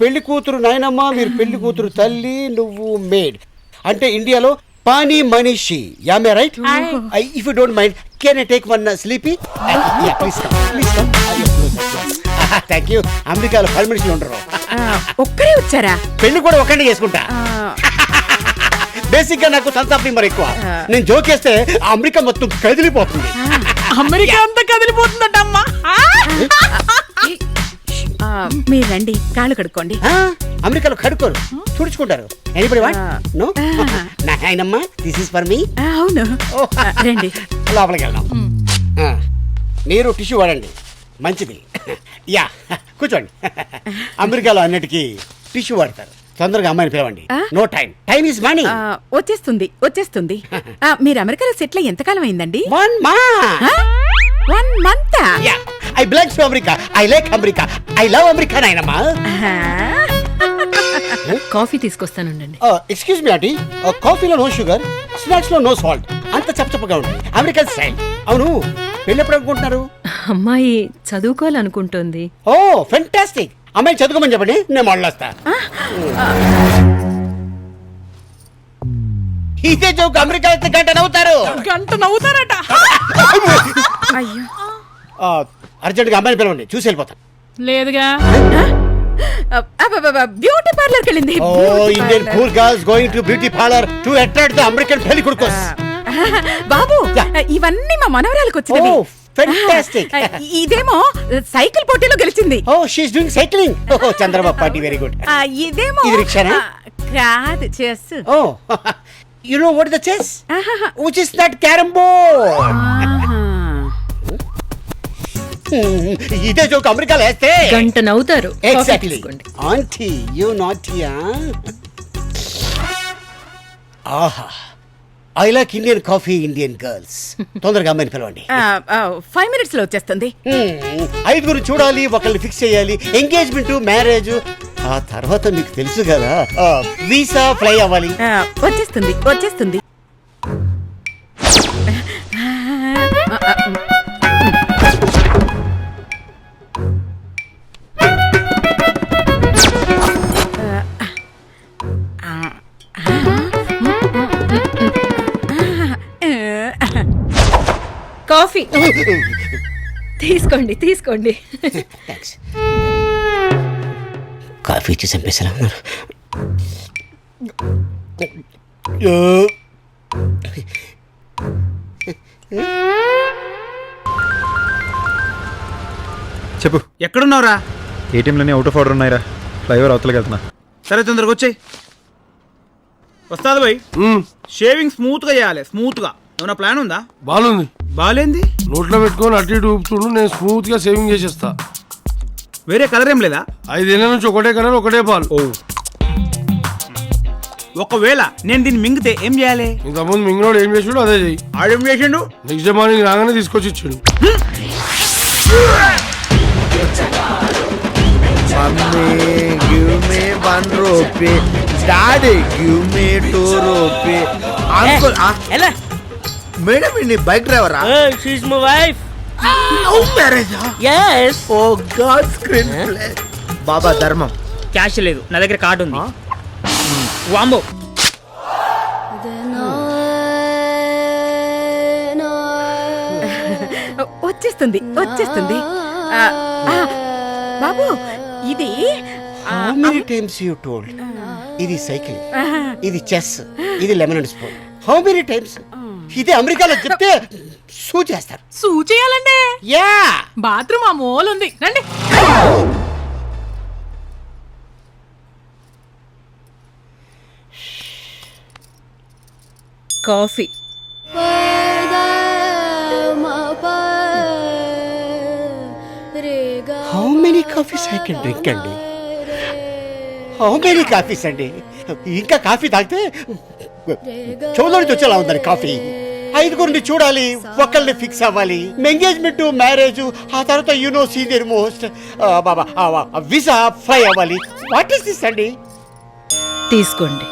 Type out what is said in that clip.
పెళ్లి కూతురు నాయనమ్మ, మీరు పెళ్లి కూతురు తల్లి, నువ్వు మేడ్. అంటే ఇండియాలో పానీ మనీషి. Am I right? If you don't mind can I take one sleepy? Please come. Thank you. అమెరికాలో పర్మిషన్ ఉండరు. ఒక్కరే వచ్చారా? పెళ్లి కూడా ఒక్కడే చేసుకుంటా. బేసిక్ గా నాకు సెన్స్ ఆఫ్ హ్యూమర్ ఎక్కువ. నేను జోక్ చేస్తే అమెరికా మొత్తం కదిలిపోతుంది. అమెరికా అంతా కదిలిపోతుందమ్మా. మీరు రండి, కాళ్ళు కడుక్కోండి. అమెరికాలో కడుక్కోరు, తుడుచుకుంటారు. Anybody want? నో. నాయనమ్మ, దిస్ ఇస్ ఫర్ మీ. అవును, రండి లోపలికి వెళ్దాం. మీరు టిష్యూ వాడండి, మంచిది. యా, కూర్చోండి. అమెరికాలో అన్నిటికీ టిష్యూ వాడతారు. తొందరగా అమ్మాయిని పిలవండి. No time, time is money. వచ్చేస్తుంది వచ్చేస్తుంది. మీరు అమెరికాలో సెటిల్ అయ్యి ఎంతకాలం అయిందండి? 1 month. 1 month? Yeah, I belongs to America. I like America. I love America నాయనమ్మా. కాఫీ తీసుకొస్తానండి. ఎక్స్క్యూజ్ మీ ఆంటీ, కాఫీలో నో షుగర్, స్నాక్స్ లో నో సాల్ట్. అంత చప్పచప్పగా ఉంటుంది అమెరికన్ స్టైల్. అవును, పెళ్ళి ఎప్పుడు అనుకుంటున్నారు? అమ్మాయి చదువుకోవాలనుకుంటోంది. Oh fantastic. అమ్మాయి చదువుకోమని చెప్పండి, నేను మళ్ళొస్తా. ఇదే జోక్ అమెరికా అయితే గంట నవ్వుతారట. అయ్యో, అర్జెంట్గా అమ్మాయిని పిలవండి, చూసి వెళ్ళిపోతాను. లేదుగా. బ్యూటీ పార్లర్కి వెళ్ళింది. Oh Indian cool girls going to beauty parlour to attract the American పెళ్లి కొడుకోస్. బాబు, ఇవన్నీ మా మనవరాలకు వచ్చినవి. ఫెంటాస్టిక్. ఇదేమో సైకిల్ పోటీలో గెలిచింది. Oh she is doing cycling. Oh Chandrababu party, very good. ఇదేమో ఇది రిక్షానా? కాదు, chess. Oh you know what is the chess? Which is not carrom board. ఇదే జోక్ అమెరికాలో వేస్తే గంట నవ్వుతారు. ఎగ్జాక్ట్లీ. ఆంటీ యు నాటియా. ఆహా, I like Indian coffee, Indian girls. తొందరగా అమ్మాయిని పిలవండి. 5 minutes లో వచ్చేస్తుంది. 5 చూడాలి, ఒకరిని ఫిక్స్ చేయాలి, ఎంగేజ్మెంట్, మ్యారేజ్. ఆ తర్వాత మీకు తెలుసు కదా, వీసా, ఫ్లై అవ్వాలి. వచ్చేస్తుంది వచ్చేస్తుంది. కాఫీ తీసుకోండి తీసుకోండి. థ్యాంక్స్. కాఫీ ఇచ్చి చంపేసారా? చెప్పు. ఎక్కడున్నావురా? ఏటీఎంలోనే అవుట్ ఆఫ్ ఆర్డర్ ఉన్నాయిరా. ఫ్లైఓవర్ అవతలకి వెళ్తున్నా. సరే, తొందరగా వచ్చాయి. వస్తాది భయ్. షేవింగ్ స్మూత్ గా చేయాలి, స్మూత్ గా. ఏమైనా ప్లాన్ ఉందా? బాగుంది. బాలేంది? నోట్లో పెట్టుకొని అటు ఇటు ఊపుతుండు, నేను స్మూత్ గా సేవింగ్ చేసేస్తా. వేరే కలర్ ఏం లేదా? 5 ఏళ్ళ నుంచి ఒకటే కలర్, ఒకటే పాలు. ఓ, ఒకవేళ నేను దీన్ని మింగితే ఏం చేయాలి? ఇంతకుముందు మింగినోడు ఏం చేసాడు అదే చెయ్యి. ఆడేం చేసిండు? నెక్స్ట్ డే మార్నింగ్ రాగానే తీసుకొచ్చి ఇచ్చాడు. మేడం నీ బైక్ డ్రైవరా? She's my wife. Marriage? yes. Oh God, screen play. బాబా ధర్మం. క్యాష్ లేదు, నా దగ్గర కార్డు ఉంది. వాంబో. వచ్చేస్తుంది వచ్చేస్తుంది. బాబు, ఇది How many times you told? ఇది సైకిల్, ఇది చెస్, ఇది lemon and spoon. How many times? ఇదే అమెరికాలో చెప్తే సూ చేస్తారు. సూ చేయాలండి. యా, బాత్రూమ్ ఆ మూల ఉంది, రండి. Coffee. How many coffees I can drink అండి? హౌ మెనీ కాఫీస్ అండి? ఇంకా కాఫీ తాగితే చౌదరికి వచ్చేలా ఉందండి కాఫీ. 5 చూడాలి, ఒకళ్ళని ఫిక్స్ అవ్వాలి, ఎంగేజ్మెంట్, మ్యారేజ్, ఆ తర్వాత you know senior most visa, fly అవ్వాలి. వాట్ ఈస్ దిస్ అండి? తీసుకోండి.